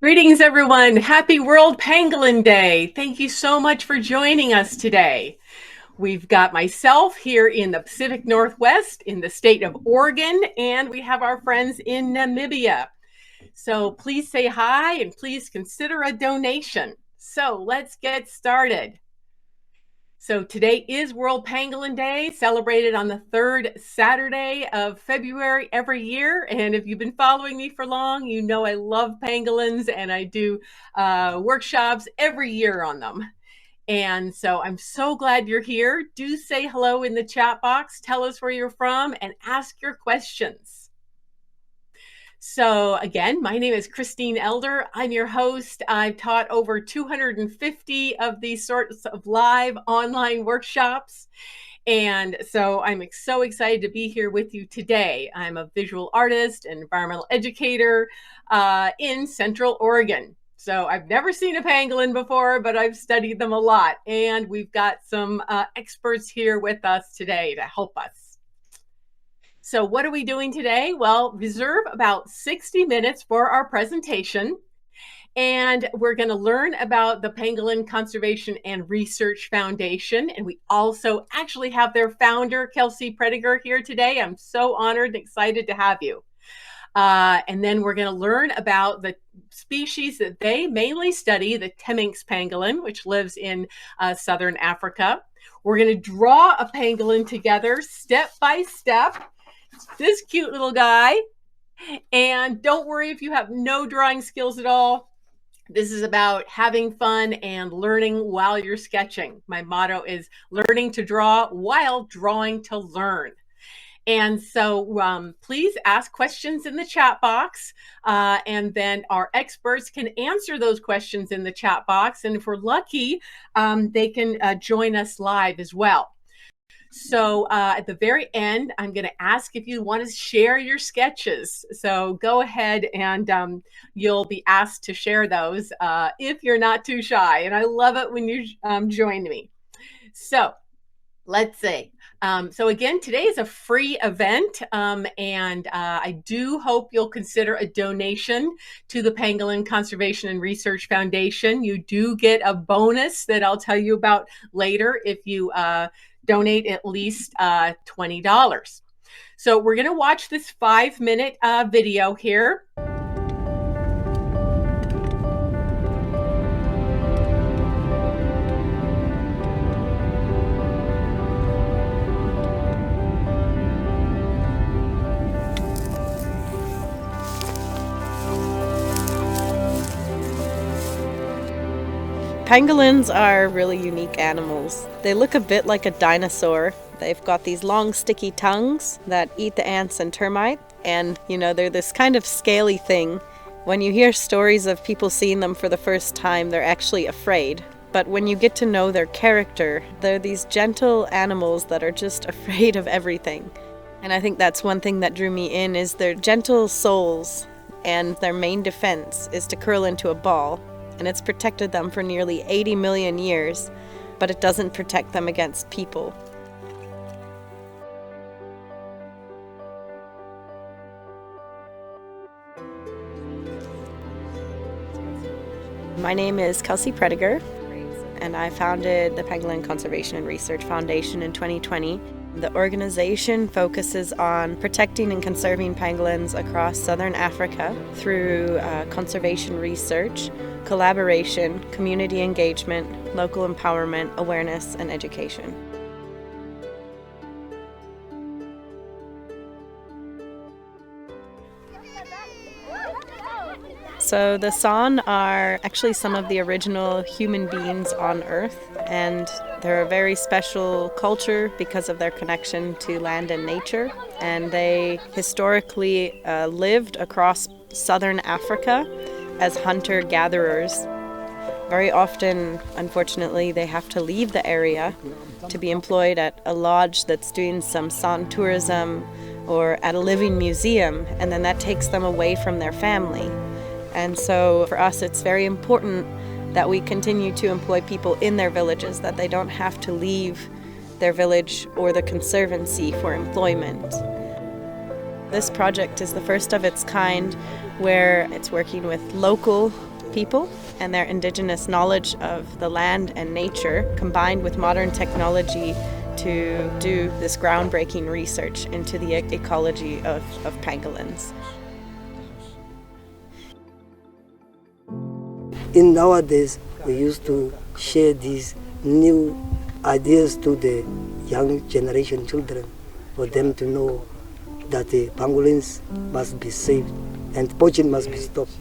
Greetings, everyone. Happy World Pangolin Day. Thank you so much for joining us today. We've got myself here in the Pacific Northwest in the state of Oregon, and we have our friends in Namibia. So please say hi and please consider a donation. So let's get started. So today is World Pangolin Day, celebrated on the third Saturday of February every year. And if you've been following me for long, you know I love pangolins and I do workshops every year on them. And so I'm so glad you're here. Do say hello in the chat box, tell us where you're from, and ask your questions. So again, my name is Christine Elder. I'm your host. I've taught over 250 of these sorts of live online workshops. And so I'm so excited to be here with you today. I'm a visual artist and environmental educator in Central Oregon. So I've never seen a pangolin before, but I've studied them a lot. And we've got some experts here with us today to help us. So what are we doing today? Well, reserve about 60 minutes for our presentation. And we're going to learn about the Pangolin Conservation and Research Foundation. And we also actually have their founder, Kelsey Prediger, here today. I'm so honored and excited to have you. And then we're going to learn about the species that they mainly study, the Temminck pangolin, which lives in southern Africa. We're going to draw a pangolin together step by step. This cute little guy. And don't worry if you have no drawing skills at all. This is about having fun and learning while you're sketching. My motto is learning to draw while drawing to learn. And so please ask questions in the chat box, and then our experts can answer those questions in the chat box. And if we're lucky, they can join us live as well. So at the very end, I'm going to ask if you want to share your sketches. So go ahead and you'll be asked to share those if you're not too shy. And I love it when you join me. So let's see. So again, today is a free event, and I do hope you'll consider a donation to the Pangolin Conservation and Research Foundation. You do get a bonus that I'll tell you about later if you donate at least $20. So we're going to watch this 5-minute video here. Pangolins are really unique animals. They look a bit like a dinosaur. They've got these long sticky tongues that eat the ants and termite, and they're this kind of scaly thing. When you hear stories of people seeing them for the first time, they're actually afraid. But when you get to know their character, they're these gentle animals that are just afraid of everything. And I think that's one thing that drew me in, is their gentle souls, and their main defense is to curl into a ball. And it's protected them for nearly 80 million years, but it doesn't protect them against people. My name is Kelsey Prediger, and I founded the Pangolin Conservation and Research Foundation in 2020. The organization focuses on protecting and conserving pangolins across southern Africa through conservation research, collaboration, community engagement, local empowerment, awareness, and education. So the San are actually some of the original human beings on Earth, and they're a very special culture because of their connection to land and nature. And they historically lived across southern Africa as hunter-gatherers. Very often, unfortunately, they have to leave the area to be employed at a lodge that's doing some San tourism or at a living museum, and then that takes them away from their family. And so for us, it's very important that we continue to employ people in their villages, that they don't have to leave their village or the conservancy for employment. This project is the first of its kind where it's working with local people and their indigenous knowledge of the land and nature combined with modern technology to do this groundbreaking research into the ecology of pangolins. In nowadays, we used to share these new ideas to the young generation children for them to know that the pangolins must be saved and poaching must be stopped.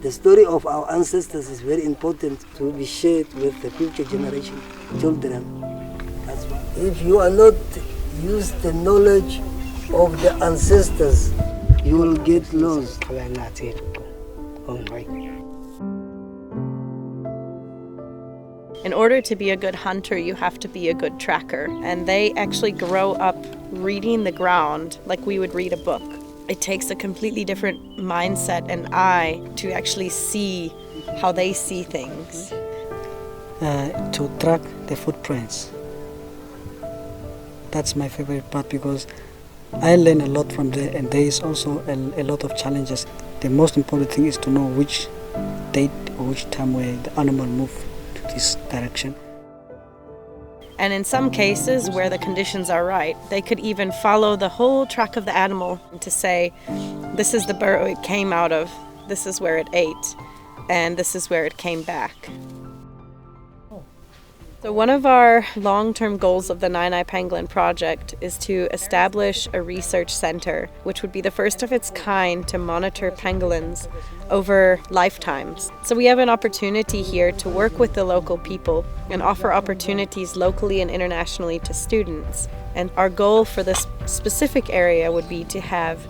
The story of our ancestors is very important to be shared with the future generation children. That's why. If you are not use the knowledge of the ancestors, you will get lost. In order to be a good hunter, you have to be a good tracker. And they actually grow up reading the ground like we would read a book. It takes a completely different mindset and eye to actually see how they see things. To track the footprints. That's my favorite part because I learn a lot from there, and there is also a lot of challenges. The most important thing is to know which date or which time where the animal moved to this direction. And in some cases where the conditions are right, they could even follow the whole track of the animal to say, this is the burrow it came out of, this is where it ate, and this is where it came back. So one of our long-term goals of the Nine-Eye Pangolin project is to establish a research center, which would be the first of its kind to monitor pangolins over lifetimes. So we have an opportunity here to work with the local people and offer opportunities locally and internationally to students. And our goal for this specific area would be to have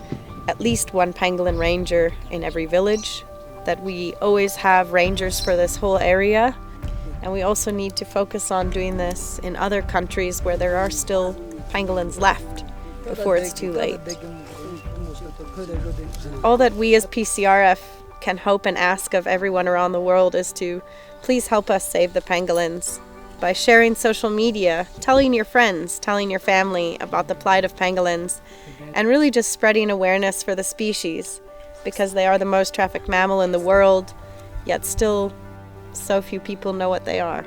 at least one pangolin ranger in every village, that we always have rangers for this whole area. And we also need to focus on doing this in other countries where there are still pangolins left before it's too late. All that we as PCRF can hope and ask of everyone around the world is to please help us save the pangolins by sharing social media, telling your friends, telling your family about the plight of pangolins, and really just spreading awareness for the species, because they are the most trafficked mammal in the world, yet still so few people know what they are.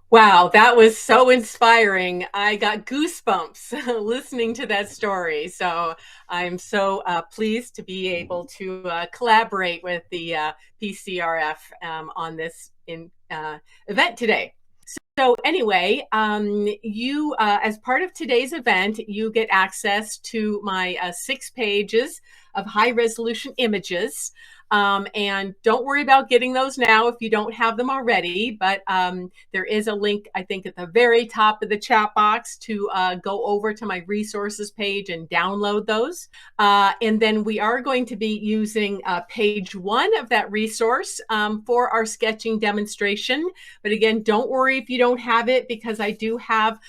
Wow, that was so inspiring. I got goosebumps listening to that story. So I'm so pleased to be able to collaborate with the PCRF on this event today. So anyway, you, as part of today's event, you get access to my 6 pages of high-resolution images. And don't worry about getting those now if you don't have them already, but there is a link, I think, at the very top of the chat box to go over to my resources page and download those. And then we are going to be using page 1 of that resource for our sketching demonstration. But again, don't worry if you don't have it, because I do have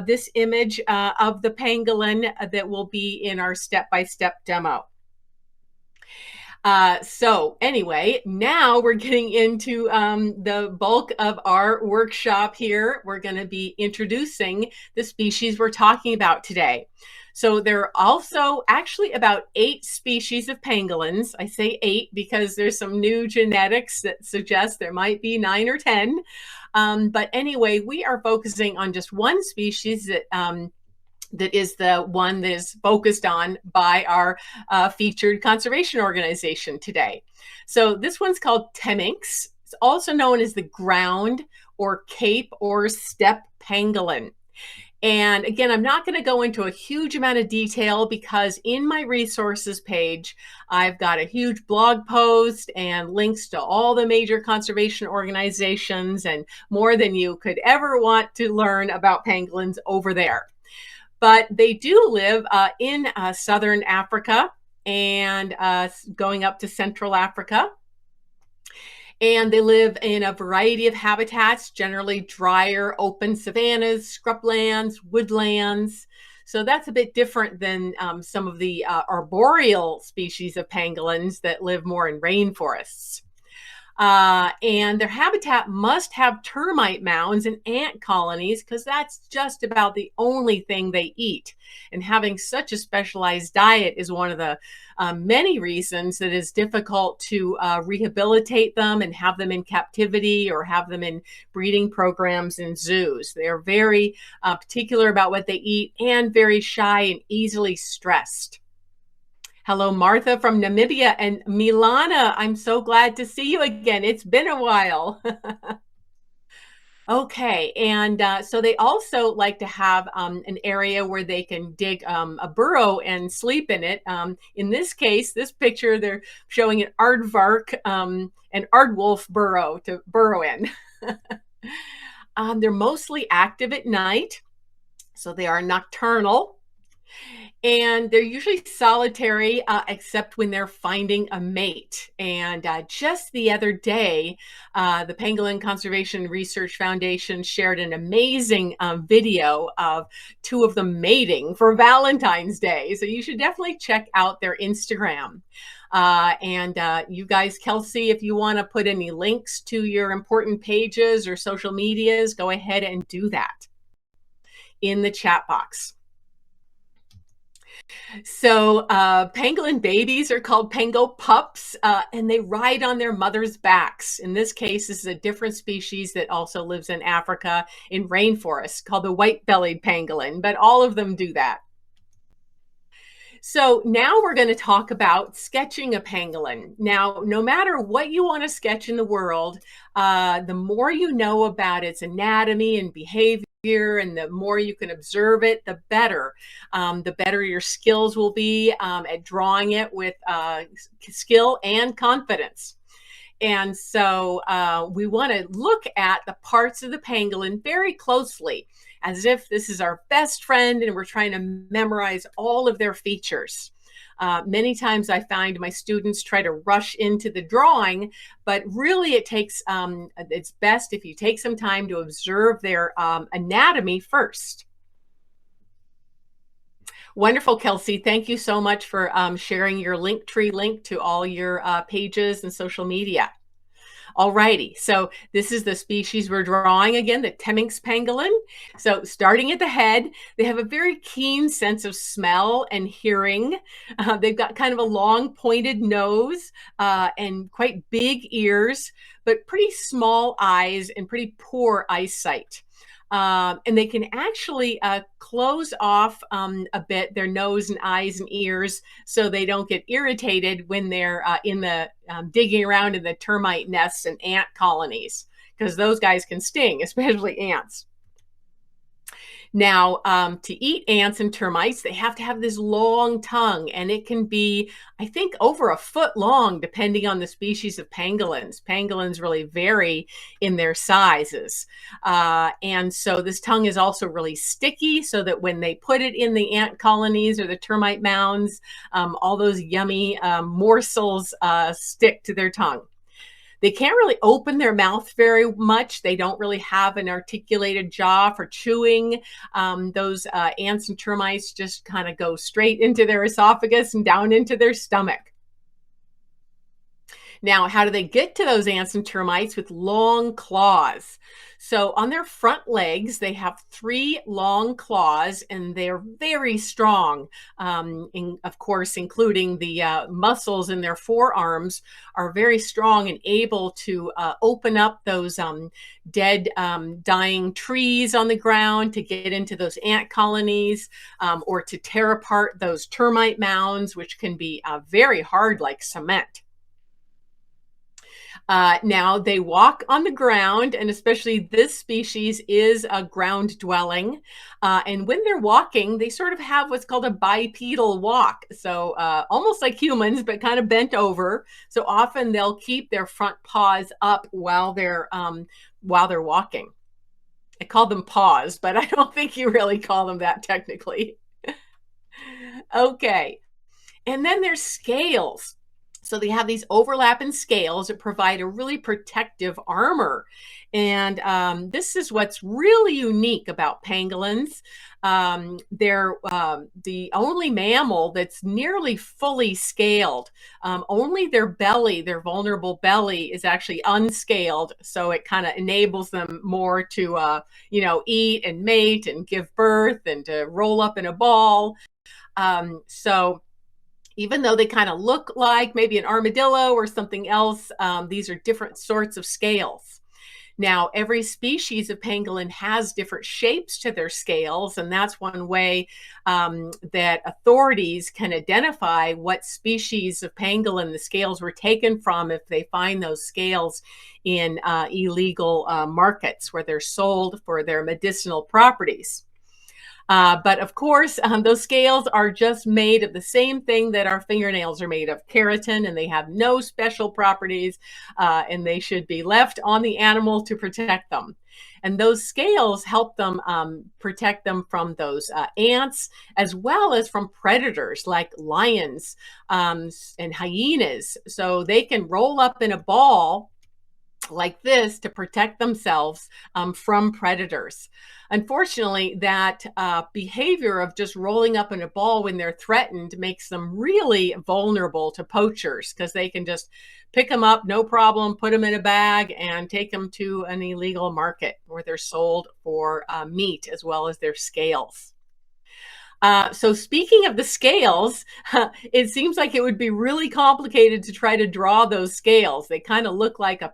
this image of the pangolin that will be in our step-by-step demo. So anyway, now we're getting into the bulk of our workshop here. We're going to be introducing the species we're talking about today. So there are also actually about 8 species of pangolins. I say 8 because there's some new genetics that suggest there might be 9 or 10. But anyway, we are focusing on just one species that that is the one that is focused on by our featured conservation organization today. So this one's called Temminck. It's also known as the ground or cape or steppe pangolin. And again, I'm not going to go into a huge amount of detail because in my resources page, I've got a huge blog post and links to all the major conservation organizations and more than you could ever want to learn about pangolins over there. But they do live in southern Africa and going up to Central Africa. And they live in a variety of habitats, generally drier, open savannas, scrublands, woodlands. So that's a bit different than some of the arboreal species of pangolins that live more in rainforests. And their habitat must have termite mounds and ant colonies because that's just about the only thing they eat. And having such a specialized diet is one of the many reasons that it's difficult to rehabilitate them and have them in captivity or have them in breeding programs in zoos. They're very particular about what they eat and very shy and easily stressed. Hello, Martha from Namibia, and Milana, I'm so glad to see you again. It's been a while. Okay, and so they also like to have an area where they can dig a burrow and sleep in it. In this case, this picture, they're showing an aardvark and aardwolf burrow to burrow in. They're mostly active at night, so they are nocturnal. And they're usually solitary, except when they're finding a mate. And just the other day, the Pangolin Conservation Research Foundation shared an amazing video of two of them mating for Valentine's Day. So you should definitely check out their Instagram. And you guys, Kelsey, if you want to put any links to your important pages or social medias, go ahead and do that in the chat box. So pangolin babies are called pango pups, and they ride on their mother's backs. In this case, this is a different species that also lives in Africa in rainforests called the white-bellied pangolin, but all of them do that. So now we're going to talk about sketching a pangolin. Now, no matter what you want to sketch in the world, the more you know about its anatomy and behavior, and the more you can observe it, the better. The better your skills will be at drawing it with skill and confidence. And so we want to look at the parts of the pangolin very closely, as if this is our best friend and we're trying to memorize all of their features. Many times I find my students try to rush into the drawing, but really it takes, it's best if you take some time to observe their anatomy first. Wonderful, Kelsey. Thank you so much for sharing your Linktree link to all your pages and social media. All righty, so this is the species we're drawing again, the Temminck's pangolin. So starting at the head, they have a very keen sense of smell and hearing. They've got kind of a long pointed nose and quite big ears, but pretty small eyes and pretty poor eyesight. And they can actually close off a bit their nose and eyes and ears so they don't get irritated when they're in the digging around in the termite nests and ant colonies, because those guys can sting, especially ants. Now, to eat ants and termites, they have to have this long tongue, and it can be, I think, over a foot long, depending on the species of pangolins. Pangolins really vary in their sizes. And so this tongue is also really sticky, so that when they put it in the ant colonies or the termite mounds, all those yummy morsels stick to their tongue. They can't really open their mouth very much. They don't really have an articulated jaw for chewing. Those ants and termites just kind of go straight into their esophagus and down into their stomach. Now, how do they get to those ants and termites? With long claws. So on their front legs, they have 3 long claws, and they're very strong. Of course, including the muscles in their forearms are very strong and able to open up those dead, dying trees on the ground to get into those ant colonies, or to tear apart those termite mounds, which can be very hard like cement. Now they walk on the ground, and especially this species is a ground dwelling. And when they're walking, they sort of have what's called a bipedal walk. So almost like humans, but kind of bent over. So often they'll keep their front paws up while they're walking. I call them paws, but I don't think you really call them that technically. Okay. And then there's scales. So they have these overlapping scales that provide a really protective armor. And this is what's really unique about pangolins. They're the only mammal that's nearly fully scaled. Only their belly, their vulnerable belly, is actually unscaled. So it kind of enables them more to, eat and mate and give birth and to roll up in a ball. So even though they kind of look like maybe an armadillo or something else, these are different sorts of scales. Now, every species of pangolin has different shapes to their scales, and that's one way that authorities can identify what species of pangolin the scales were taken from if they find those scales in illegal markets where they're sold for their medicinal properties. But of course, those scales are just made of the same thing that our fingernails are made of, keratin, and they have no special properties, and they should be left on the animal to protect them. And those scales help them protect them from those ants, as well as from predators like lions and hyenas. So they can roll up in a ball like this to protect themselves from predators. Unfortunately, that behavior of just rolling up in a ball when they're threatened makes them really vulnerable to poachers, because they can just pick them up, no problem, put them in a bag and take them to an illegal market where they're sold for meat as well as their scales. So speaking of the scales, it seems like it would be really complicated to try to draw those scales. They kind of look like a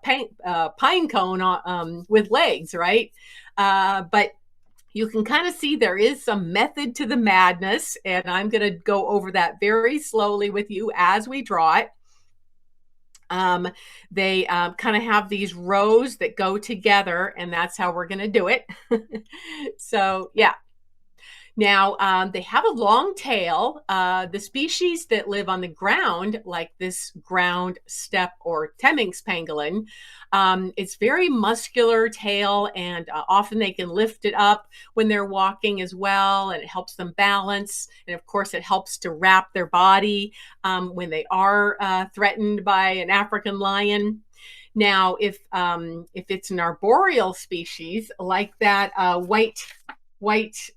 pine cone with legs, right? But you can kind of see there is some method to the madness, and I'm going to go over that very slowly with you as we draw it. They kind of have these rows that go together, and that's how we're going to do it. So, yeah. Now, they have a long tail. The species that live on the ground, like this ground steppe or Temminck's pangolin, it's very muscular tail, and often they can lift it up when they're walking as well, and it helps them balance. And of course, it helps to wrap their body when they are threatened by an African lion. Now, if it's an arboreal species like that which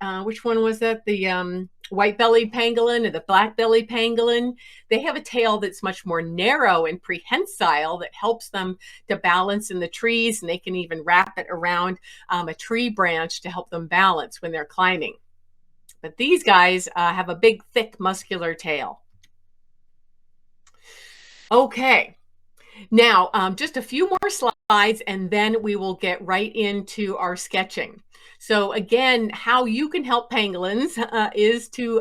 one was that? The white-bellied pangolin and the black-bellied pangolin. They have a tail that's much more narrow and prehensile that helps them to balance in the trees, and they can even wrap it around a tree branch to help them balance when they're climbing. But these guys have a big, thick, muscular tail. Okay. Now, just a few more slides, and then we will get right into our sketching. So again, how you can help pangolins is to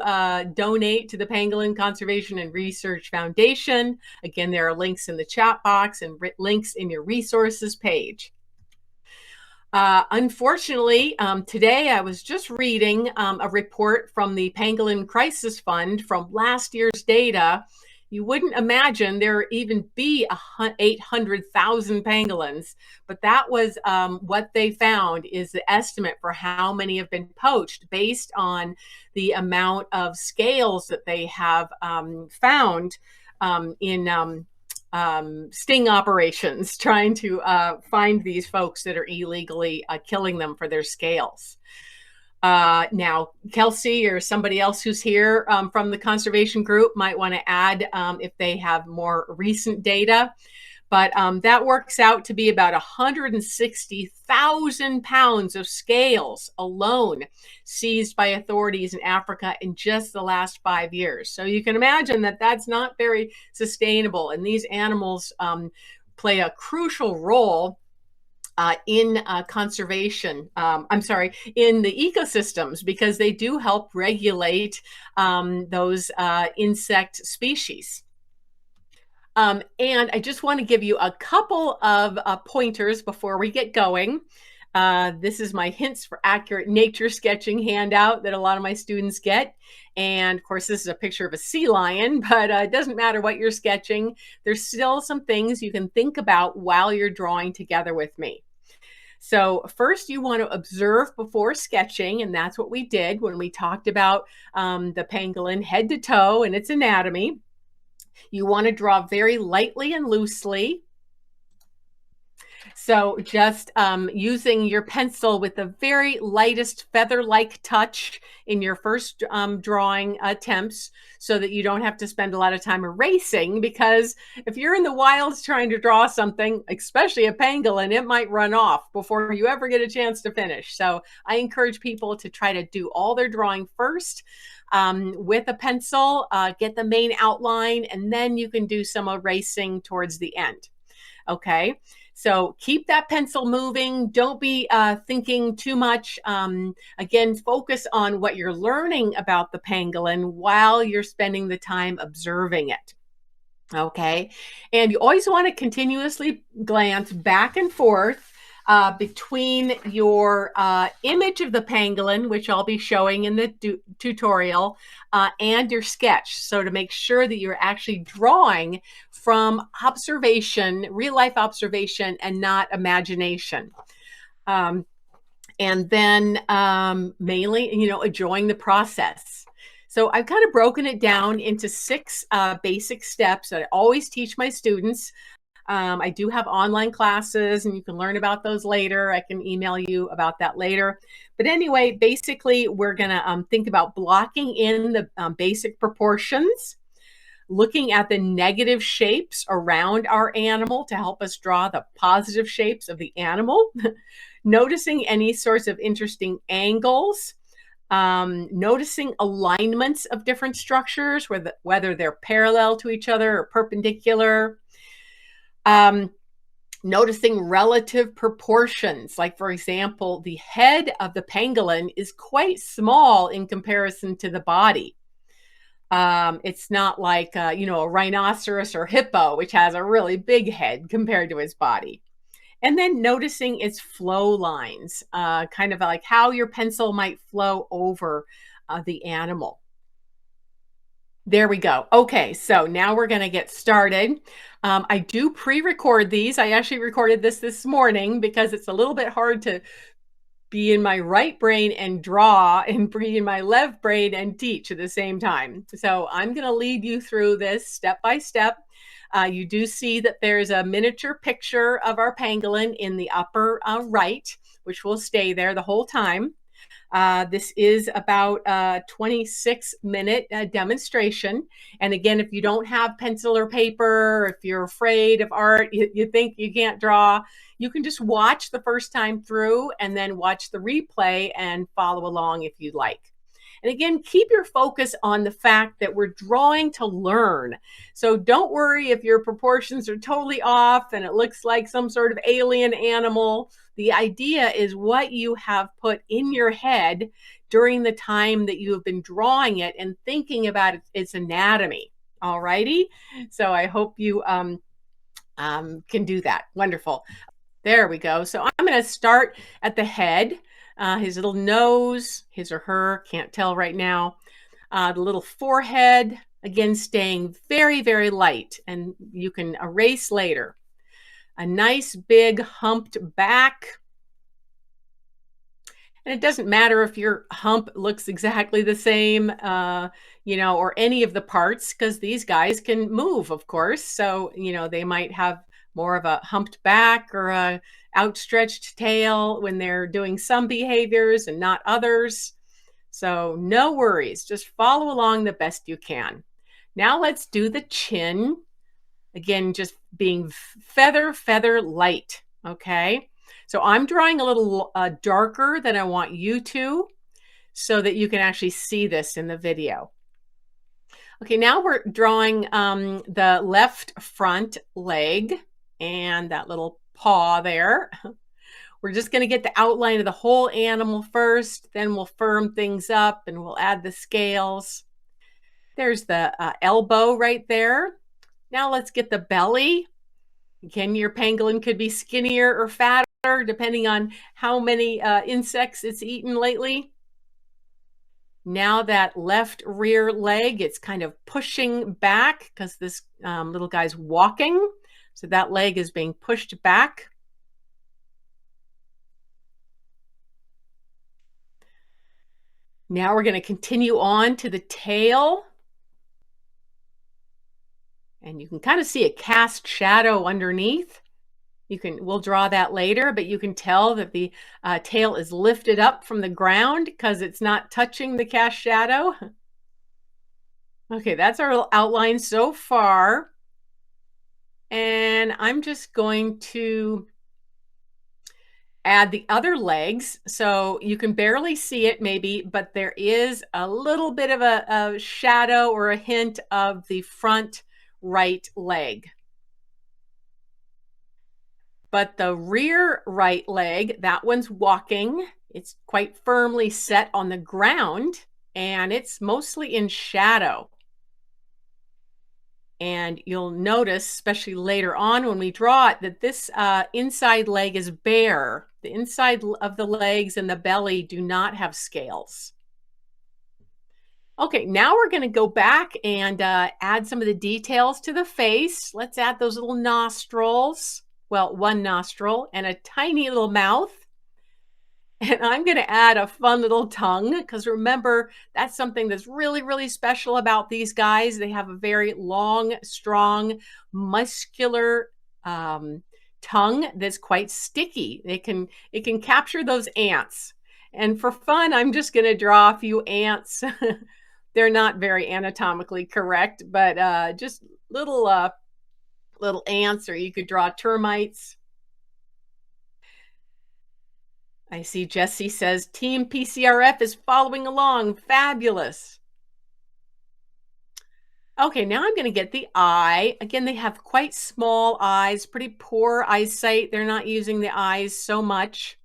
donate to the Pangolin Conservation and Research Foundation. Again, there are links in the chat box and links in your resources page. Unfortunately, today I was just reading a report from the Pangolin Crisis Fund from last year's data. You wouldn't imagine there even be 800,000 pangolins, but that was what they found is the estimate for how many have been poached based on the amount of scales that they have found in sting operations, trying to find these folks that are illegally killing them for their scales. Now, Kelsey or somebody else who's here from the conservation group might want to add if they have more recent data. But that works out to be about 160,000 pounds of scales alone seized by authorities in Africa in just the last 5 years. So you can imagine that that's not very sustainable. And these animals play a crucial role in conservation, in the ecosystems, because they do help regulate those insect species. And I just want to give you a couple of pointers before we get going. This is my Hints for Accurate Nature Sketching handout that a lot of my students get. And of course, this is a picture of a sea lion, but it doesn't matter what you're sketching. There's still some things you can think about while you're drawing together with me. So first, you want to observe before sketching, and that's what we did when we talked about the pangolin head to toe and its anatomy. You want to draw very lightly and loosely. So just using your pencil with the very lightest feather-like touch in your first drawing attempts, so that you don't have to spend a lot of time erasing, because if you're in the wilds trying to draw something, especially a pangolin, it might run off before you ever get a chance to finish. So I encourage people to try to do all their drawing first with a pencil, get the main outline, and then you can do some erasing towards the end. Okay, so keep that pencil moving. Don't be thinking too much. Again, focus on what you're learning about the pangolin while you're spending the time observing it. Okay, and you always want to continuously glance back and forth between your image of the pangolin, which I'll be showing in the tutorial, and your sketch. So to make sure that you're actually drawing from observation, real life observation, and not imagination. And then mainly, enjoying the process. So I've kind of broken it down into 6 basic steps that I always teach my students. I do have online classes, and you can learn about those later. I can email you about that later. But anyway, basically, we're going to think about blocking in the basic proportions, looking at the negative shapes around our animal to help us draw the positive shapes of the animal, noticing any sorts of interesting angles, noticing alignments of different structures, whether they're parallel to each other or perpendicular, noticing relative proportions. Like, for example, the head of the pangolin is quite small in comparison to the body. It's not like, a rhinoceros or hippo, which has a really big head compared to its body. And then noticing its flow lines, kind of like how your pencil might flow over the animal. There we go. Okay, so now we're going to get started. I do pre-record these. I actually recorded this morning because it's a little bit hard to be in my right brain and draw and be in my left brain and teach at the same time. So I'm going to lead you through this step by step. You do see that there's a miniature picture of our pangolin in the upper right, which will stay there the whole time. This is about a 26-minute demonstration. And again, if you don't have pencil or paper, if you're afraid of art, you think you can't draw, you can just watch the first time through and then watch the replay and follow along if you'd like. And again, keep your focus on the fact that we're drawing to learn. So don't worry if your proportions are totally off and it looks like some sort of alien animal. The idea is what you have put in your head during the time that you have been drawing it and thinking about its anatomy. All righty. So I hope you can do that. Wonderful. There we go. So I'm going to start at the head. His little nose, his or her, can't tell right now. The little forehead, again, staying very, very light, and you can erase later. A nice big humped back. And it doesn't matter if your hump looks exactly the same, or any of the parts, because these guys can move, of course. So, they might have more of a humped back or a outstretched tail when they're doing some behaviors and not others. So no worries, just follow along the best you can. Now let's do the chin. Again, just being feather light, okay? So I'm drawing a little darker than I want you to, so that you can actually see this in the video. Okay, now we're drawing the left front leg and that little paw there. We're just going to get the outline of the whole animal first, then we'll firm things up and we'll add the scales. There's the elbow right there. Now let's get the belly. Again, your pangolin could be skinnier or fatter depending on how many insects it's eaten lately. Now that left rear leg, it's kind of pushing back because this little guy's walking. So that leg is being pushed back. Now we're going to continue on to the tail. And you can kind of see a cast shadow underneath. We'll draw that later, but you can tell that the tail is lifted up from the ground because it's not touching the cast shadow. Okay, that's our outline so far. And I'm just going to add the other legs. So you can barely see it maybe, but there is a little bit of a shadow or a hint of the front right leg. But the rear right leg, that one's walking. It's quite firmly set on the ground, and it's mostly in shadow. And you'll notice, especially later on when we draw it, that this inside leg is bare. The inside of the legs and the belly do not have scales. Okay, now we're going to go back and add some of the details to the face. Let's add those little nostrils. Well, one nostril and a tiny little mouth. And I'm going to add a fun little tongue because remember, that's something that's really, really special about these guys. They have a very long, strong, muscular tongue that's quite sticky. It can capture those ants. And for fun, I'm just going to draw a few ants. They're not very anatomically correct, but just little ants, or you could draw termites. I see Jesse says, Team PCRF is following along. Fabulous. Okay, now I'm going to get the eye. Again, they have quite small eyes, pretty poor eyesight. They're not using the eyes so much.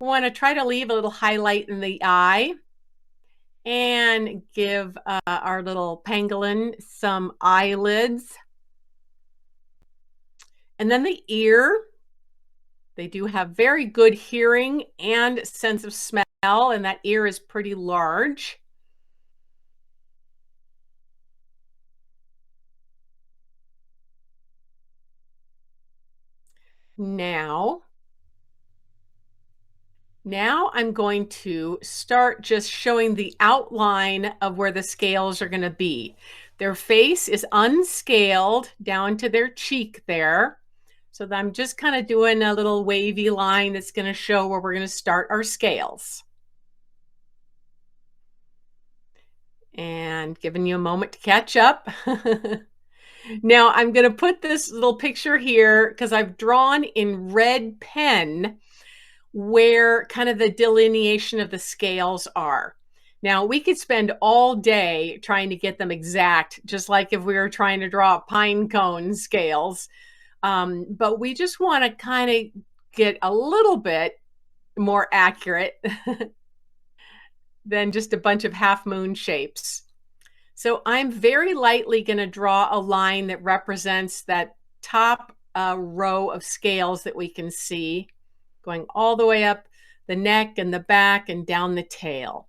We want to try to leave a little highlight in the eye and give our little pangolin some eyelids. And then the ear. They do have very good hearing and sense of smell, and that ear is pretty large. Now I'm going to start just showing the outline of where the scales are going to be. Their face is unscaled down to their cheek there. So I'm just kind of doing a little wavy line that's going to show where we're going to start our scales. And giving you a moment to catch up. Now I'm going to put this little picture here because I've drawn in red pen where kind of the delineation of the scales are. Now we could spend all day trying to get them exact, just like if we were trying to draw pine cone scales. But we just want to kind of get a little bit more accurate than just a bunch of half moon shapes. So I'm very lightly going to draw a line that represents that top row of scales that we can see, going all the way up the neck and the back and down the tail.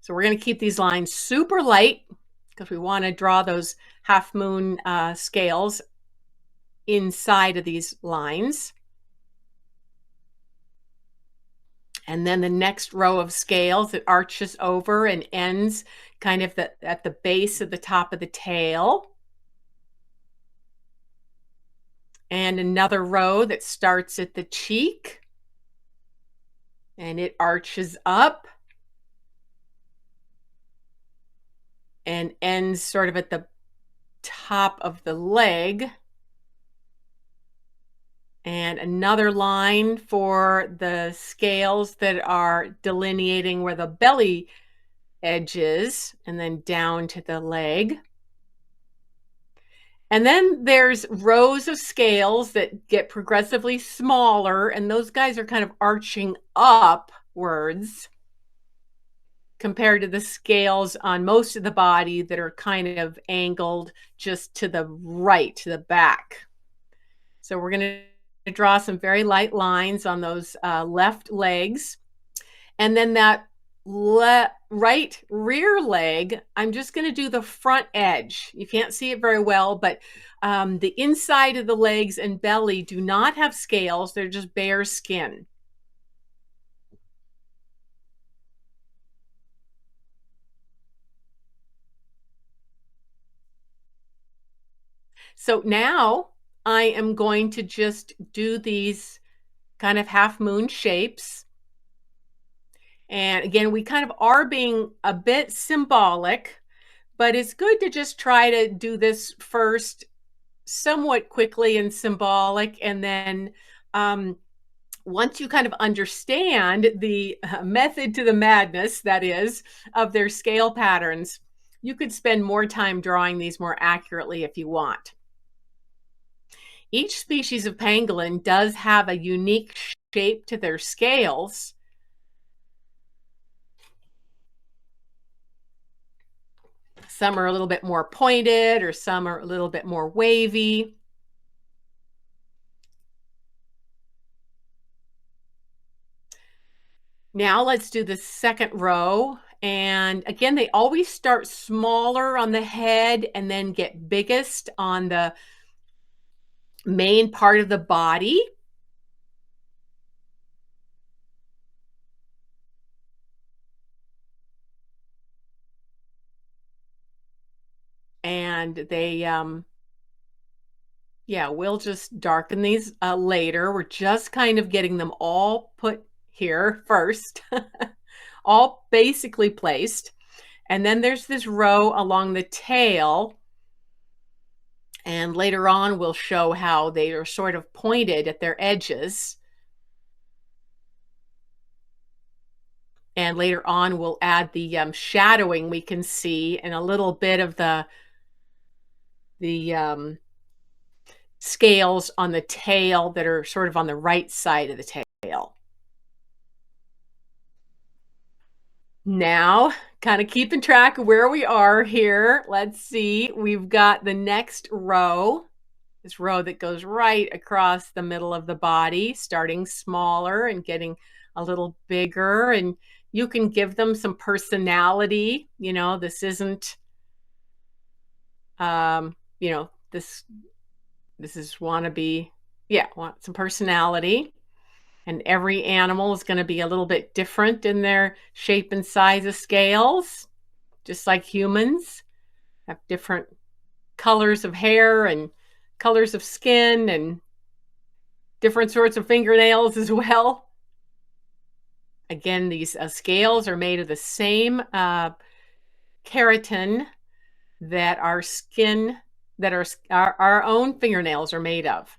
So we're going to keep these lines super light because we want to draw those half moon scales inside of these lines. And then the next row of scales that arches over and ends kind of at the base of the top of the tail. And another row that starts at the cheek and it arches up and ends sort of at the top of the leg. And another line for the scales that are delineating where the belly edge is, and then down to the leg. And then there's rows of scales that get progressively smaller, and those guys are kind of arching upwards compared to the scales on most of the body that are kind of angled just to the right, to the back. So we're going to draw some very light lines on those left legs. And then that right rear leg, I'm just going to do the front edge. You can't see it very well, but the inside of the legs and belly do not have scales. They're just bare skin. So now I am going to just do these kind of half moon shapes. And again, we kind of are being a bit symbolic, but it's good to just try to do this first somewhat quickly and symbolic. And then once you kind of understand the method to the madness, that is, of their scale patterns, you could spend more time drawing these more accurately if you want. Each species of pangolin does have a unique shape to their scales. Some are a little bit more pointed, or some are a little bit more wavy. Now let's do the second row. And again, they always start smaller on the head and then get biggest on the main part of the body. And they, yeah, we'll just darken these later. We're just kind of getting them all put here first, all basically placed. And then there's this row along the tail. And later on, we'll show how they are sort of pointed at their edges. And later on, we'll add the shadowing we can see and a little bit of the scales on the tail that are sort of on the right side of the tail. Now, kind of keeping track of where we are here. Let's see, we've got the next row, this row that goes right across the middle of the body, starting smaller and getting a little bigger. And you can give them some personality. You know, this isn't, you know, this is wannabe, yeah, want some personality. And every animal is going to be a little bit different in their shape and size of scales, just like humans have different colors of hair and colors of skin and different sorts of fingernails as well. Again, these scales are made of the same keratin that our skin, that our own fingernails are made of.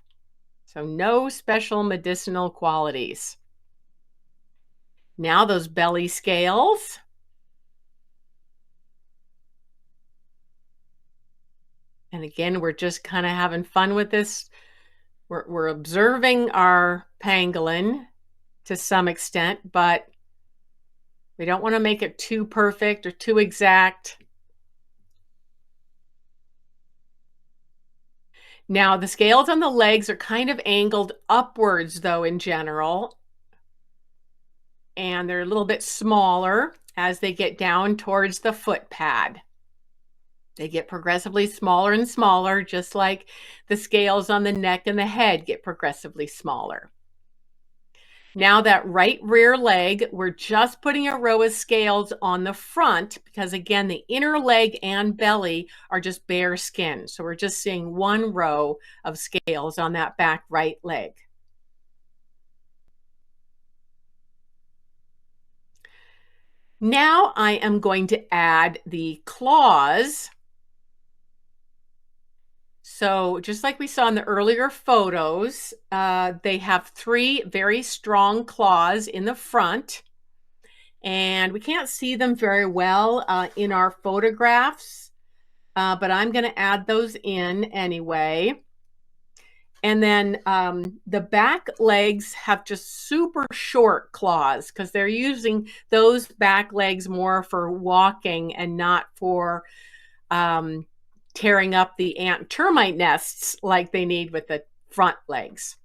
So no special medicinal qualities. Now those belly scales. And again, we're just kind of having fun with this. We're observing our pangolin to some extent, but we don't want to make it too perfect or too exact. Now, the scales on the legs are kind of angled upwards, though, in general. And they're a little bit smaller as they get down towards the foot pad. They get progressively smaller and smaller, just like the scales on the neck and the head get progressively smaller. Now that right rear leg, we're just putting a row of scales on the front because, again, the inner leg and belly are just bare skin. So we're just seeing one row of scales on that back right leg. Now I am going to add the claws. So just like we saw in the earlier photos, they have 3 very strong claws in the front, and we can't see them very well in our photographs, but I'm going to add those in anyway. And then the back legs have just super short claws because they're using those back legs more for walking and not for tearing up the ant termite nests like they need with the front legs.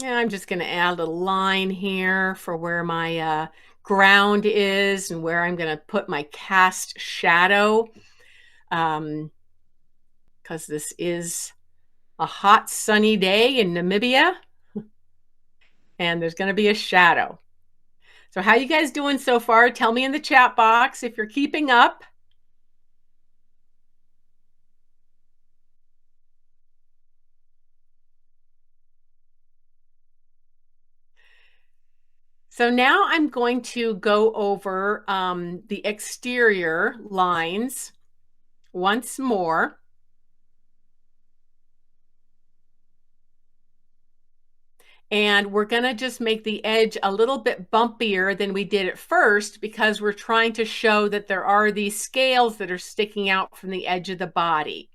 And I'm just going to add a little line here for where my ground is and where I'm going to put my cast shadow, because this is a hot sunny day in Namibia and there's going to be a shadow. So how you guys doing so far? Tell me in the chat box if you're keeping up. So now I'm going to go over the exterior lines once more. And we're going to just make the edge a little bit bumpier than we did at first, because we're trying to show that there are these scales that are sticking out from the edge of the body.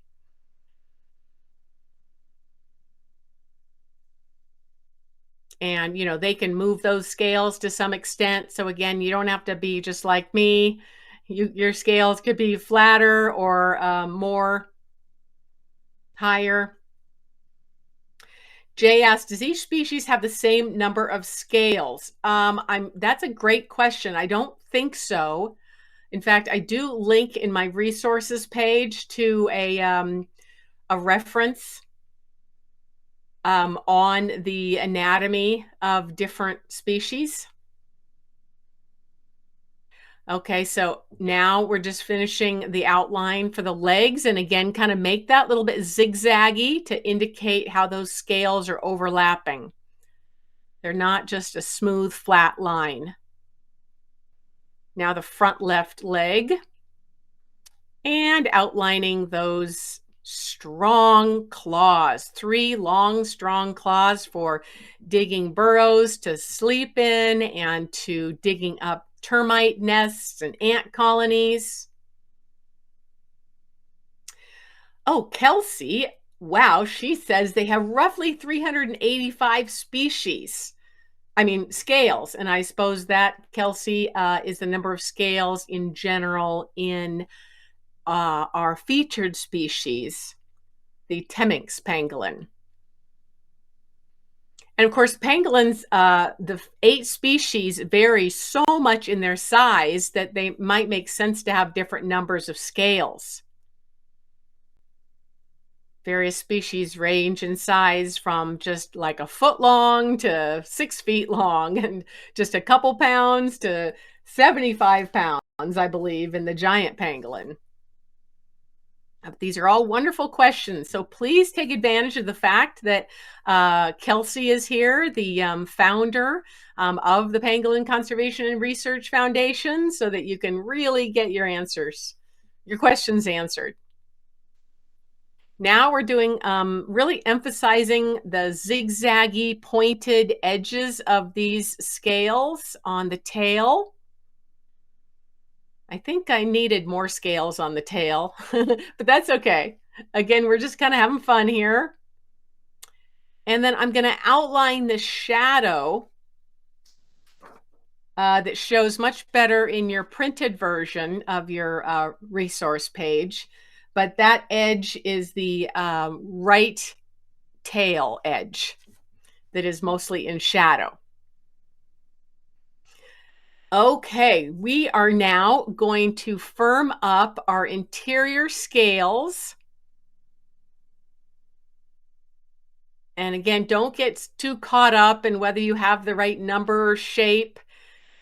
And, you know, they can move those scales to some extent. So again, you don't have to be just like me. Your scales could be flatter or more higher. Jay asked, does each species have the same number of scales? That's a great question. I don't think so. In fact, I do link in my resources page to a reference on the anatomy of different species. Okay, so now we're just finishing the outline for the legs, and again, kind of make that little bit zigzaggy to indicate how those scales are overlapping. They're not just a smooth, flat line. Now the front left leg, and outlining those strong claws, 3 long, strong claws for digging burrows to sleep in and to digging up termite nests and ant colonies. Oh, Kelsey, wow, she says they have roughly 385 species. I mean, scales. And I suppose that, Kelsey, is the number of scales in general in our featured species, the Temminck's pangolin. And of course, pangolins, the 8 species vary so much in their size that they might make sense to have different numbers of scales. Various species range in size from just like a foot long to 6 feet long, and just a couple pounds to 75 pounds, I believe, in the giant pangolin. These are all wonderful questions. So please take advantage of the fact that Kelsey is here, the founder of the Pangolin Conservation and Research Foundation, so that you can really get your questions answered. Now we're doing really emphasizing the zigzaggy pointed edges of these scales on the tail. I think I needed more scales on the tail, but that's okay. Again, we're just kind of having fun here. And then I'm going to outline the shadow that shows much better in your printed version of your resource page. But that edge is the right tail edge that is mostly in shadow. Okay, we are now going to firm up our interior scales. And again, don't get too caught up in whether you have the right number or shape.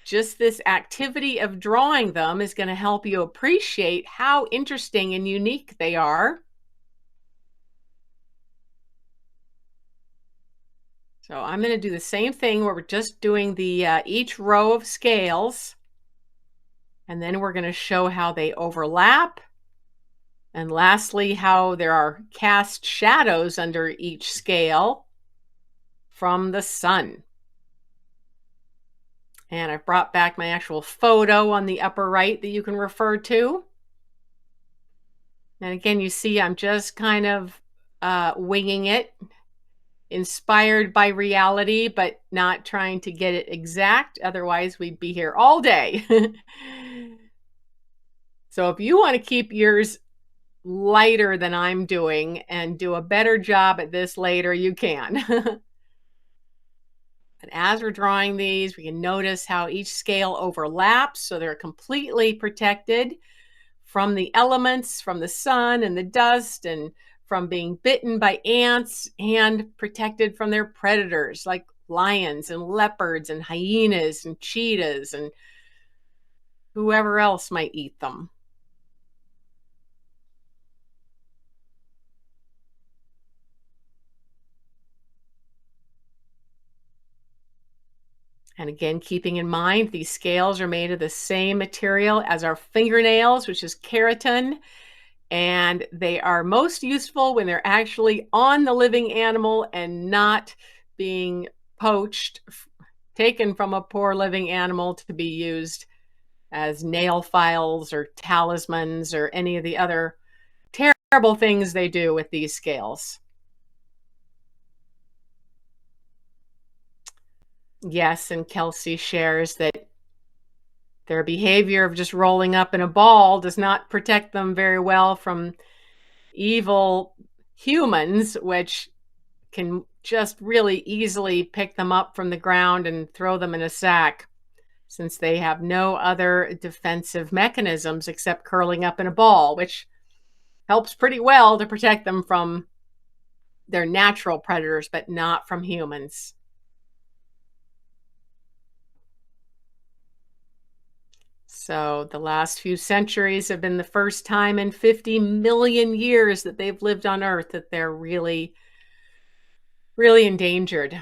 Just this activity of drawing them is going to help you appreciate how interesting and unique they are. So I'm going to do the same thing where we're just doing the each row of scales. And then we're going to show how they overlap. And lastly, how there are cast shadows under each scale from the sun. And I've brought back my actual photo on the upper right that you can refer to. And again, you see I'm just kind of winging it, inspired by reality, but not trying to get it exact. Otherwise, we'd be here all day. So if you want to keep yours lighter than I'm doing and do a better job at this later, you can. And as we're drawing these, we can notice how each scale overlaps, so they're completely protected from the elements, from the sun and the dust, and from being bitten by ants, and protected from their predators like lions and leopards and hyenas and cheetahs and whoever else might eat them. And again, keeping in mind, these scales are made of the same material as our fingernails, which is keratin. And they are most useful when they're actually on the living animal and not being poached, taken from a poor living animal to be used as nail files or talismans or any of the other terrible things they do with these scales. Yes, and Kelsey shares that their behavior of just rolling up in a ball does not protect them very well from evil humans, which can just really easily pick them up from the ground and throw them in a sack, since they have no other defensive mechanisms except curling up in a ball, which helps pretty well to protect them from their natural predators, but not from humans. So the last few centuries have been the first time in 50 million years that they've lived on Earth that they're really, really endangered.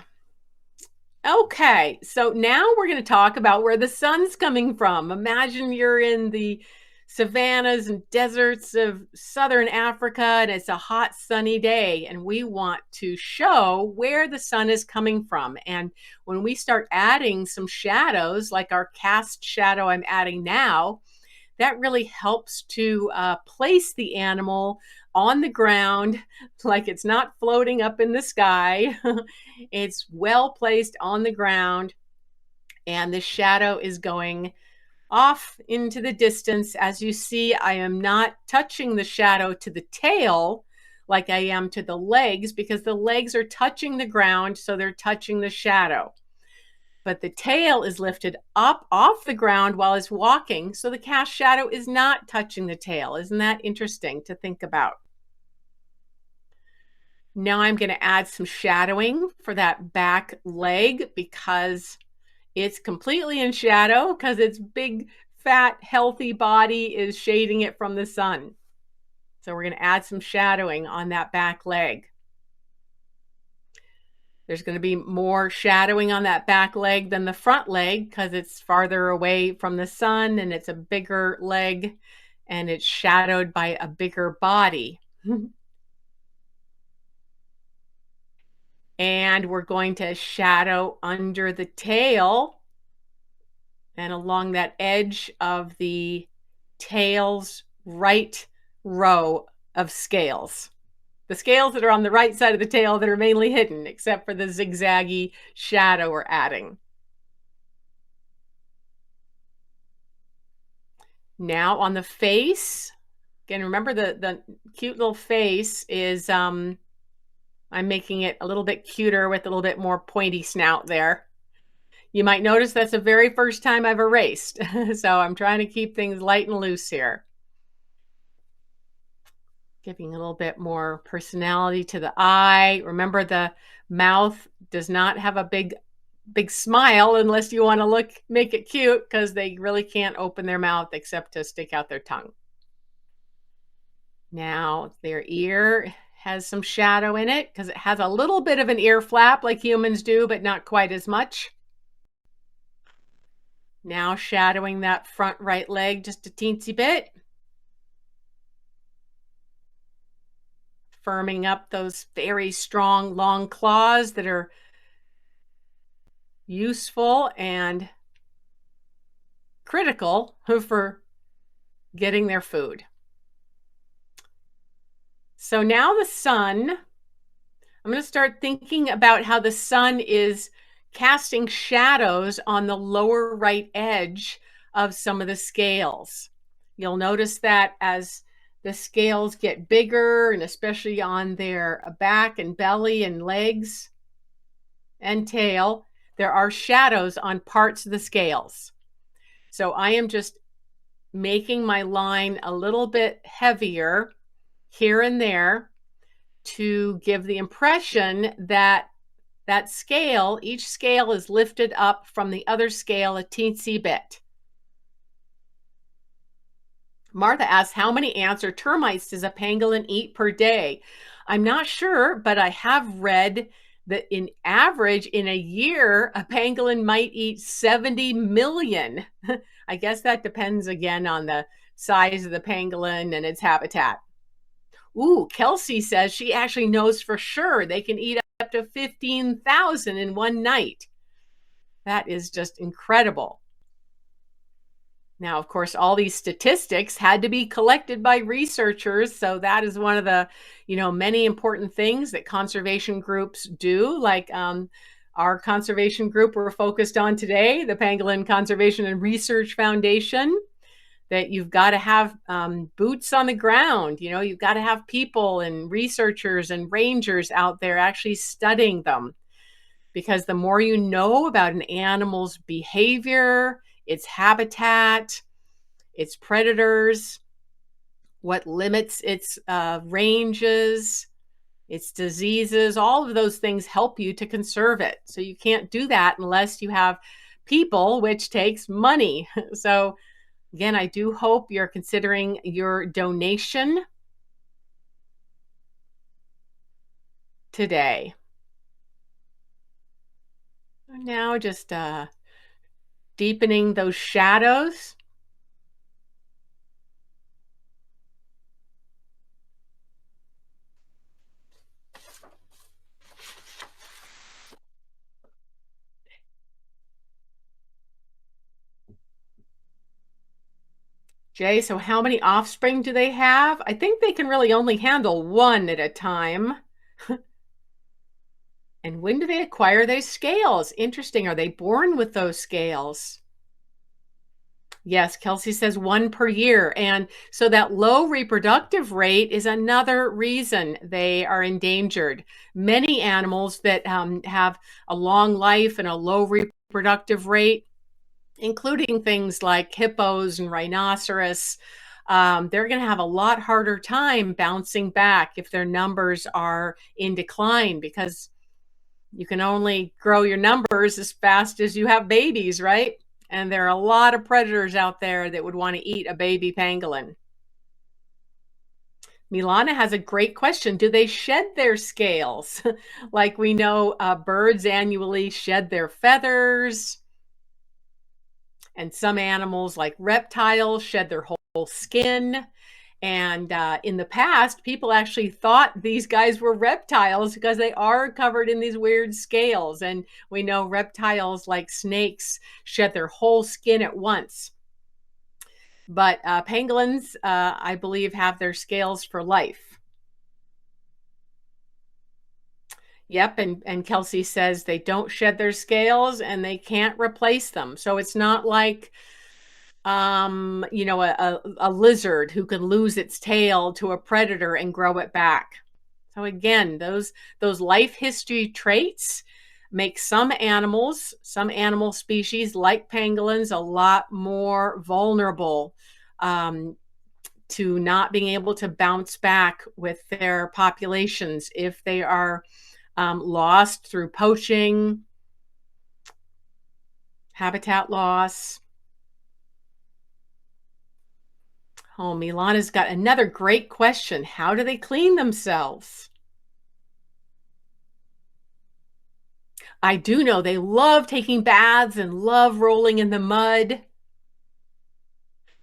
Okay, so now we're going to talk about where the sun's coming from. Imagine you're in the savannas and deserts of southern Africa and it's a hot sunny day, and we want to show where the sun is coming from. And when we start adding some shadows, like our cast shadow I'm adding now, that really helps to place the animal on the ground, like it's not floating up in the sky. It's well placed on the ground, and the shadow is going off into the distance. As you see, I am not touching the shadow to the tail like I am to the legs, because the legs are touching the ground, so they're touching the shadow. But the tail is lifted up off the ground while it's walking, so the cast shadow is not touching the tail. Isn't that interesting to think about? Now I'm going to add some shadowing for that back leg, because it's completely in shadow, because its big, fat, healthy body is shading it from the sun. So we're going to add some shadowing on that back leg. There's going to be more shadowing on that back leg than the front leg, because it's farther away from the sun and it's a bigger leg and it's shadowed by a bigger body. And we're going to shadow under the tail and along that edge of the tail's right row of scales. The scales that are on the right side of the tail that are mainly hidden, except for the zigzaggy shadow we're adding. Now on the face, again, remember the cute little face is, I'm making it a little bit cuter with a little bit more pointy snout there. You might notice that's the very first time I've erased. So I'm trying to keep things light and loose here. Giving a little bit more personality to the eye. Remember, the mouth does not have a big smile unless you want to make it cute, because they really can't open their mouth except to stick out their tongue. Now their ear has some shadow in it, because it has a little bit of an ear flap like humans do, but not quite as much. Now shadowing that front right leg just a teensy bit. Firming up those very strong, long claws that are useful and critical for getting their food. So now the sun, I'm going to start thinking about how the sun is casting shadows on the lower right edge of some of the scales. You'll notice that as the scales get bigger, and especially on their back and belly and legs and tail, there are shadows on parts of the scales. So I am just making my line a little bit heavier here and there to give the impression that scale, each scale is lifted up from the other scale a teensy bit. Martha asks, how many ants or termites does a pangolin eat per day? I'm not sure, but I have read that in average in a year, a pangolin might eat 70 million. I guess that depends again on the size of the pangolin and its habitat. Ooh, Kelsey says she actually knows for sure they can eat up to 15,000 in one night. That is just incredible. Now, of course, all these statistics had to be collected by researchers. So that is one of the, many important things that conservation groups do, like our conservation group we're focused on today, the Pangolin Conservation and Research Foundation, that you've got to have boots on the ground. You've got to have people and researchers and rangers out there actually studying them. Because the more you know about an animal's behavior, its habitat, its predators, what limits its ranges, its diseases, all of those things help you to conserve it. So you can't do that unless you have people, which takes money. So again, I do hope you're considering your donation today. Now just deepening those shadows. Jay, so how many offspring do they have? I think they can really only handle one at a time. And when do they acquire those scales? Interesting. Are they born with those scales? Yes, Kelsey says 1 per year. And so that low reproductive rate is another reason they are endangered. Many animals that have a long life and a low reproductive rate, including things like hippos and rhinoceros, they're going to have a lot harder time bouncing back if their numbers are in decline, because you can only grow your numbers as fast as you have babies, right? And there are a lot of predators out there that would want to eat a baby pangolin. Milana has a great question. Do they shed their scales? Like we know birds annually shed their feathers. And some animals like reptiles shed their whole skin. And in the past, people actually thought these guys were reptiles because they are covered in these weird scales. And we know reptiles like snakes shed their whole skin at once. But pangolins, I believe, have their scales for life. Yep, and Kelsey says they don't shed their scales and they can't replace them. So it's not like a lizard who can lose its tail to a predator and grow it back. So again, those life history traits make some animal species like pangolins a lot more vulnerable to not being able to bounce back with their populations if they are lost through poaching, habitat loss. Oh, Milana's got another great question. How do they clean themselves? I do know they love taking baths and love rolling in the mud.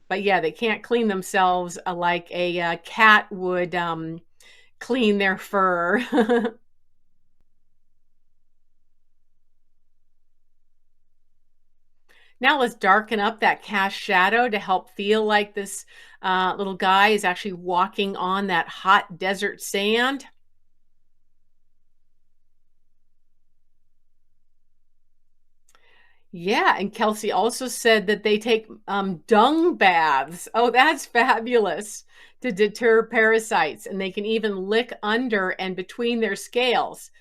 But yeah, they can't clean themselves like a cat would clean their fur. Now let's darken up that cast shadow to help feel like this little guy is actually walking on that hot desert sand. Yeah, and Kelsey also said that they take dung baths. Oh, that's fabulous, to deter parasites, and they can even lick under and between their scales.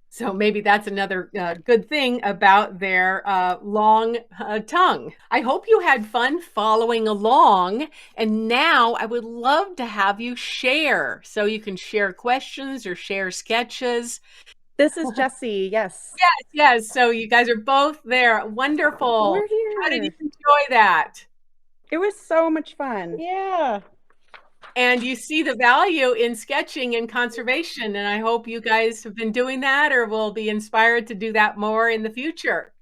So maybe that's another good thing about their long tongue. I hope you had fun following along. And now I would love to have you share. So you can share questions or share sketches. This is Jessie, yes. Yes. So you guys are both there. Wonderful. We're here. How did you enjoy that? It was so much fun. Yeah. and you see the value in sketching and conservation. And I hope you guys have been doing that or will be inspired to do that more in the future.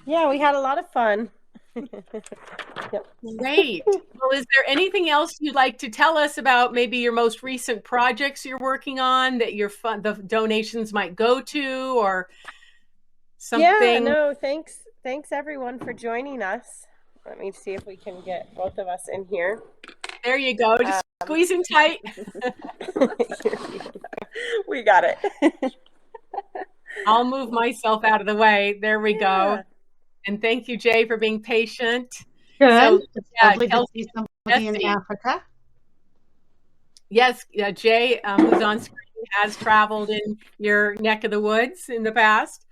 Yeah, we had a lot of fun. Yep. Great. Well, is there anything else you'd like to tell us about maybe your most recent projects you're working on that the donations might go to or something? Yeah, no, thanks. Thanks everyone for joining us. Let me see if we can get both of us in here. There you go. Just squeezing tight. We got it. I'll move myself out of the way. There we go. And thank you, Jay, for being patient. Good. So, it's lovely to see somebody in Africa. Yes, Jay, who's on screen, has traveled in your neck of the woods in the past.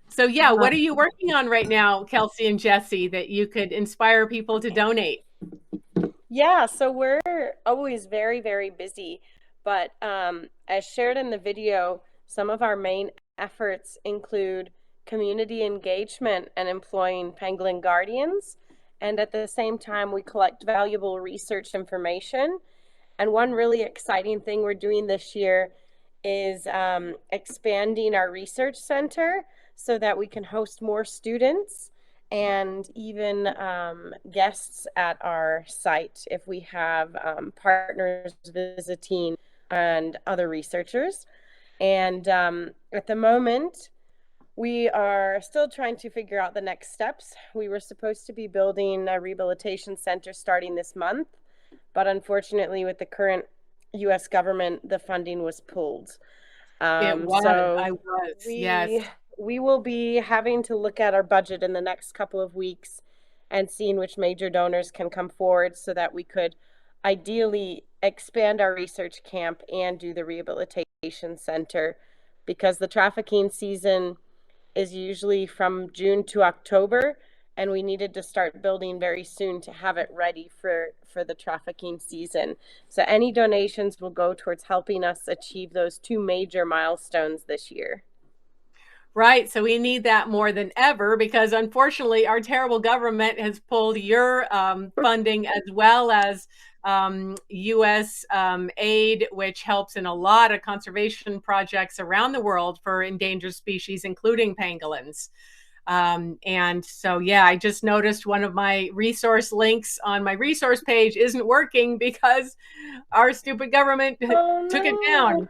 So, yeah, what are you working on right now, Kelsey and Jesse, that you could inspire people to donate? Yeah, so we're always very, very busy. But as shared in the video, some of our main efforts include community engagement and employing pangolin guardians. And at the same time, we collect valuable research information. And one really exciting thing we're doing this year is expanding our research center so that we can host more students and even guests at our site if we have partners visiting and other researchers. And at the moment, we are still trying to figure out the next steps. We were supposed to be building a rehabilitation center starting this month, but unfortunately with the current U.S. government, the funding was pulled. Yes. We will be having to look at our budget in the next couple of weeks and seeing which major donors can come forward so that we could ideally expand our research camp and do the rehabilitation center, because the trafficking season is usually from June to October, and we needed to start building very soon to have it ready for the trafficking season. So any donations will go towards helping us achieve those two major milestones this year. Right. So we need that more than ever because unfortunately our terrible government has pulled your funding as well as U.S. Aid, which helps in a lot of conservation projects around the world for endangered species, including pangolins. And so, yeah, I just noticed one of my resource links on my resource page isn't working because our stupid government took it down.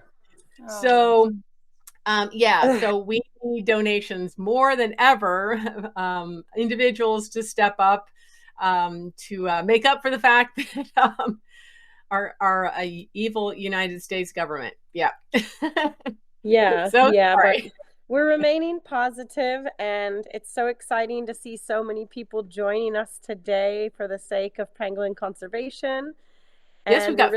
So, so we need donations more than ever, individuals to step up to make up for the fact that our evil United States government. Yeah. Yeah. So yeah. sorry. But we're remaining positive, and it's so exciting to see so many people joining us today for the sake of pangolin conservation. Yes, we've got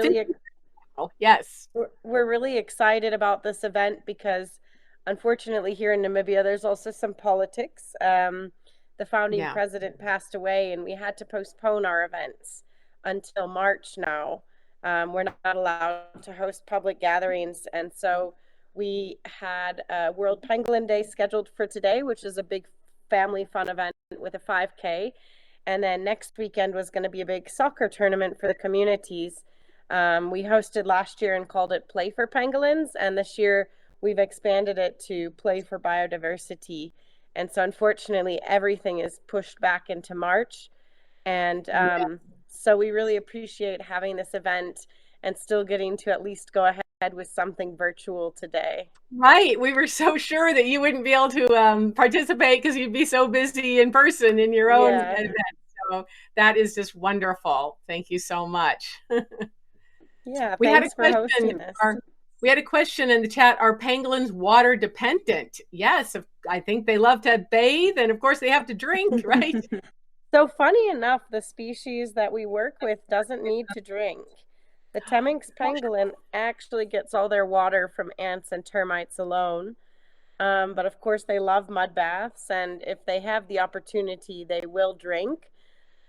yes. We're really excited about this event because unfortunately here in Namibia, there's also some politics. The founding president passed away and we had to postpone our events until March now. We're not allowed to host public gatherings. And so we had World Pangolin Day scheduled for today, which is a big family fun event with a 5K. And then next weekend was going to be a big soccer tournament for the communities. We hosted last year and called it Play for Pangolins, and this year we've expanded it to Play for Biodiversity. And so unfortunately everything is pushed back into March, and so we really appreciate having this event and still getting to at least go ahead with something virtual today. Right. We were so sure that you wouldn't be able to participate because you'd be so busy in person in your own event. So that is just wonderful. Thank you so much. Yeah, thanks for hosting this. We had a question in the chat. Are pangolins water dependent? Yes, I think they love to bathe, and of course they have to drink, right? So funny enough, the species that we work with doesn't need to drink. The Temminck pangolin actually gets all their water from ants and termites alone. But of course they love mud baths, and if they have the opportunity, they will drink.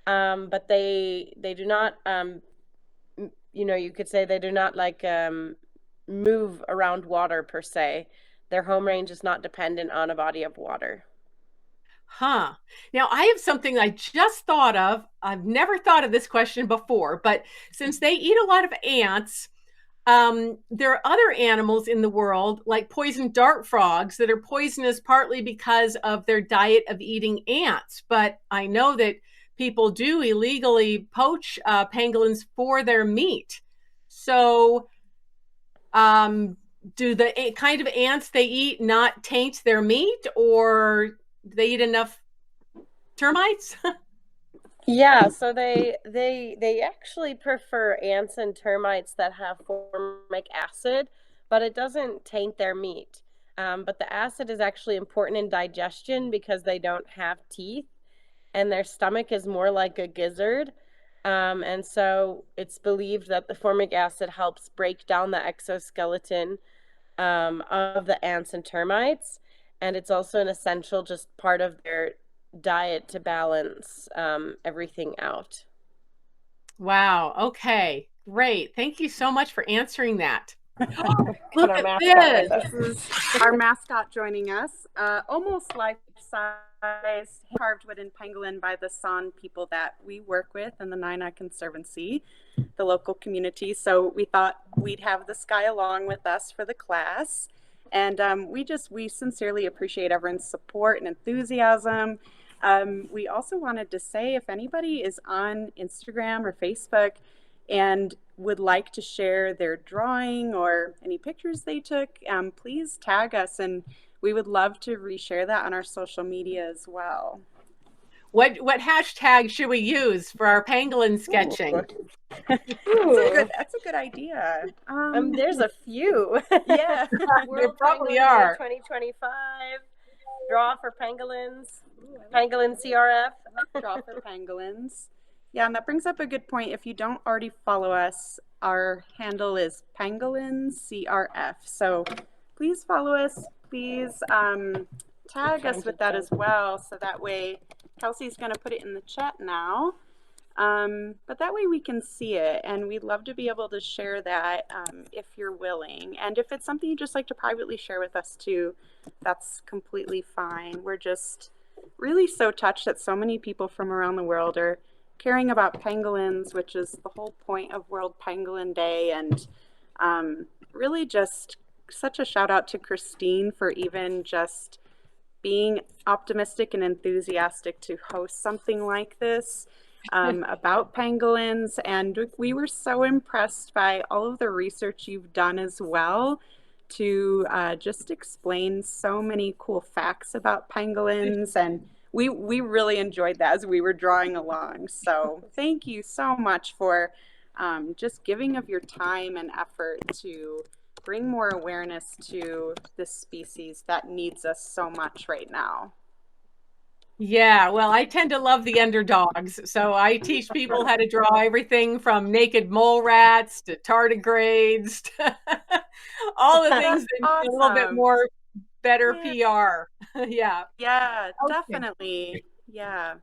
But they do not, you could say they do not like move around water per se. Their home range is not dependent on a body of water. Huh. Now, I have something I just thought of. I've never thought of this question before, but since they eat a lot of ants, there are other animals in the world, like poison dart frogs, that are poisonous partly because of their diet of eating ants. But I know that people do illegally poach pangolins for their meat. So, do the kind of ants they eat not taint their meat, or do they eat enough termites? Yeah, so they actually prefer ants and termites that have formic acid, but it doesn't taint their meat. But the acid is actually important in digestion because they don't have teeth, and their stomach is more like a gizzard. And so it's believed that the formic acid helps break down the exoskeleton of the ants and termites. And it's also an essential just part of their diet to balance everything out. Wow. Okay. Great. Thank you so much for answering that. Look our at mascot this. with us. This is our mascot joining us. Almost life-size carved wooden pangolin by the San people that we work with in the Naina Conservancy, the local community. So we thought we'd have this guy along with us for the class. And we sincerely appreciate everyone's support and enthusiasm. We also wanted to say, if anybody is on Instagram or Facebook and would like to share their drawing or any pictures they took, please tag us, and we would love to reshare that on our social media as well. What hashtag should we use for our pangolin sketching? That's a good idea. There's a few. Yeah, World probably Pangolin are. Day 2025. Draw for pangolins. Pangolin CRF. Draw for pangolins. Yeah, and that brings up a good point. If you don't already follow us, our handle is Pangolin CRF. So please follow us. Please tag us with that as well. So that way, Kelsey's going to put it in the chat now. But that way we can see it, and we'd love to be able to share that if you're willing. And if it's something you'd just like to privately share with us too, that's completely fine. We're just really so touched that so many people from around the world are caring about pangolins, which is the whole point of World Pangolin Day. And really just such a shout out to Christine for even just being optimistic and enthusiastic to host something like this about pangolins. And we were so impressed by all of the research you've done as well to just explain so many cool facts about pangolins. And we really enjoyed that as we were drawing along. So thank you so much for just giving of your time and effort to bring more awareness to this species that needs us so much right now. Yeah, well, I tend to love the underdogs. So I teach people how to draw everything from naked mole rats to tardigrades to all the things that Awesome. need a little bit more better PR. Yeah. Yeah, definitely. Yeah.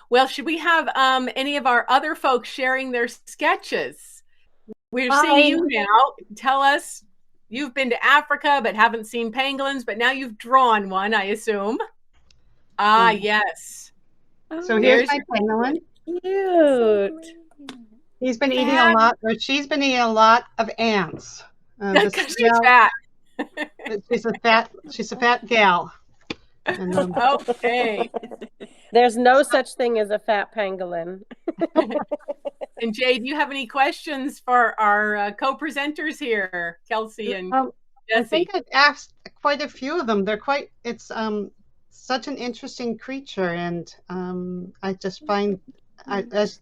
Well, should we have any of our other folks sharing their sketches? We're seeing you now. Tell us, you've been to Africa but haven't seen pangolins, but now you've drawn one, I assume. Ah, yes. So here's my pangolin. Cute. He's been eating a lot, or she's been eating a lot of ants. Because she's fat. She's a fat gal. And, okay. There's no such thing as a fat pangolin. And Jay, do you have any questions for our co-presenters here, Kelsey and Jesse? I think I've asked quite a few of them. It's such an interesting creature, and I just find, as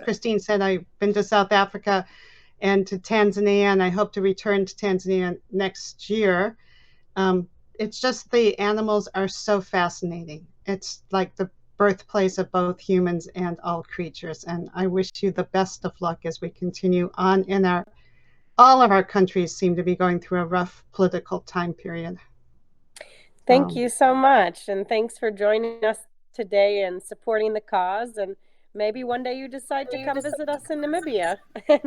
Christine said, I've been to South Africa and to Tanzania, and I hope to return to Tanzania next year. It's just the animals are so fascinating. It's like the birthplace of both humans and all creatures. And I wish you the best of luck as we continue on all of our countries seem to be going through a rough political time period. Thank you so much. And thanks for joining us today and supporting the cause. And maybe one day you decide to come visit us in Namibia.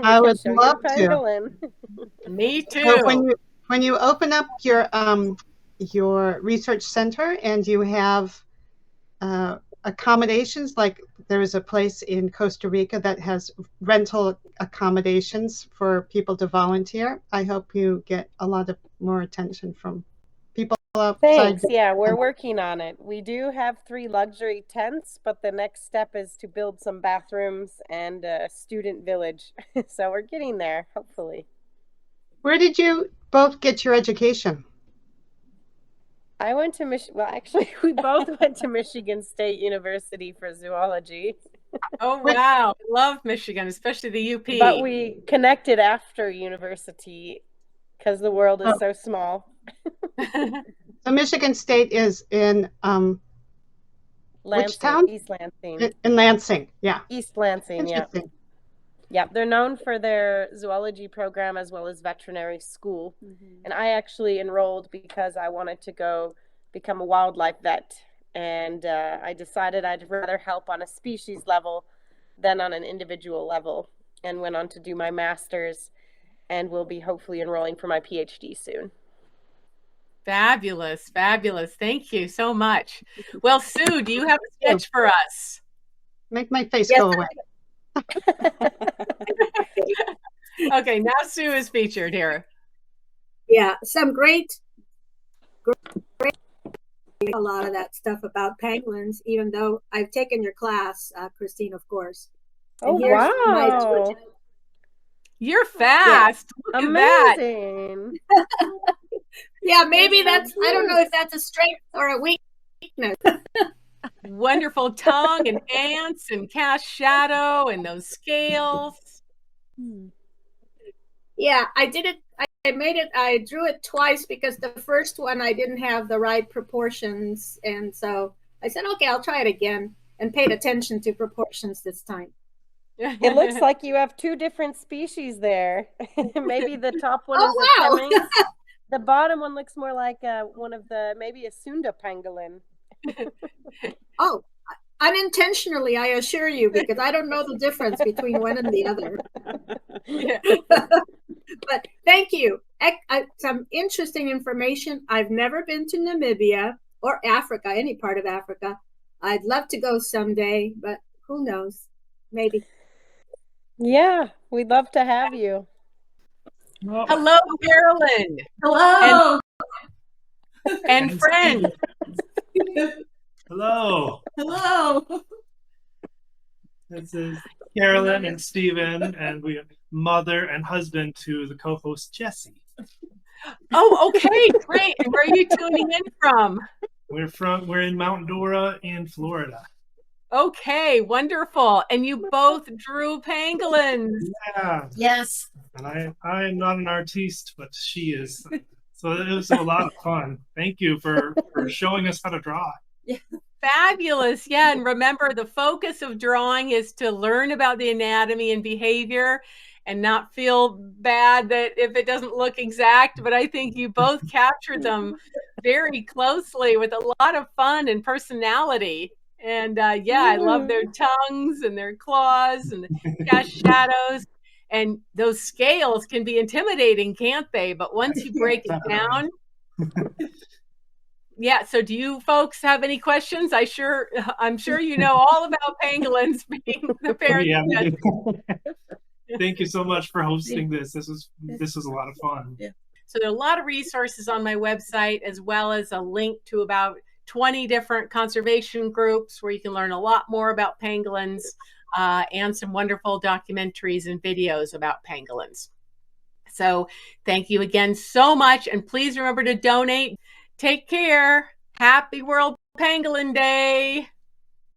I would love to. Me too. So when you open up your research center and you have accommodations, like there is a place in Costa Rica that has rental accommodations for people to volunteer. I hope you get a lot of more attention from people outside. Thanks. Yeah, we're working on it. We do have 3 luxury tents, but the next step is to build some bathrooms and a student village. So we're getting there, hopefully. Where did you both get your education? I went to well, actually, we both went to Michigan State University for zoology. Oh, wow. I love Michigan, especially the UP. But we connected after university because the world is so small. So Michigan State is in Lansing, which town? East Lansing. In Lansing, yeah. East Lansing, yeah. Yeah, they're known for their zoology program as well as veterinary school. And I actually enrolled because I wanted to go become a wildlife vet. And I decided I'd rather help on a species level than on an individual level, and went on to do my master's and will be hopefully enrolling for my PhD soon. Fabulous, fabulous. Thank you so much. Well, Sue, do you have a sketch for us? Make my face go away. Okay, now Sue is featured here. Yeah, some great, a lot of that stuff about pangolins, even though I've taken your class, Christine, of course. Oh, wow. You're fast. Yeah. Look Amazing. at that. Yeah, maybe that's, I don't know if that's a strength or a weakness. Wonderful tongue and ants and cast shadow and those scales. Yeah, I did it. I made it. I drew it twice because the first one I didn't have the right proportions. And so I said, okay, I'll try it again, and paid attention to proportions this time. It looks like you have 2 different species there. Maybe the top one is a Temminck. The bottom one looks more like one of the, maybe a Sunda pangolin. Oh, unintentionally, I assure you, because I don't know the difference between one and the other. But thank you. Some interesting information. I've never been to Namibia or Africa, any part of Africa. I'd love to go someday, but who knows? Maybe. Yeah, we'd love to have you. Hello, Carolyn. Hello. And friend. Hello. Hello. This is Carolyn and Stephen, and we are mother and husband to the co-host Jesse. Oh, okay, great. And where are you tuning in from? We're in Mount Dora in Florida. Okay, wonderful. And you both drew pangolins. Yeah. Yes. And I am not an artiste, but she is. So it was a lot of fun. Thank you for showing us how to draw. Yeah. Fabulous. Yeah. And remember, the focus of drawing is to learn about the anatomy and behavior and not feel bad that if it doesn't look exact. But I think you both captured them very closely with a lot of fun and personality. And yeah, I love their tongues and their claws and the cast shadows. And those scales can be intimidating, can't they? But once you break it down. Yeah. So do you folks have any questions? I'm sure you know all about pangolins being the parents. Yeah. Thank you so much for hosting this. This was a lot of fun. Yeah. So there are a lot of resources on my website, as well as a link to about 20 different conservation groups where you can learn a lot more about pangolins, and some wonderful documentaries and videos about pangolins. So thank you again so much. And please remember to donate. Take care. Happy World Pangolin Day.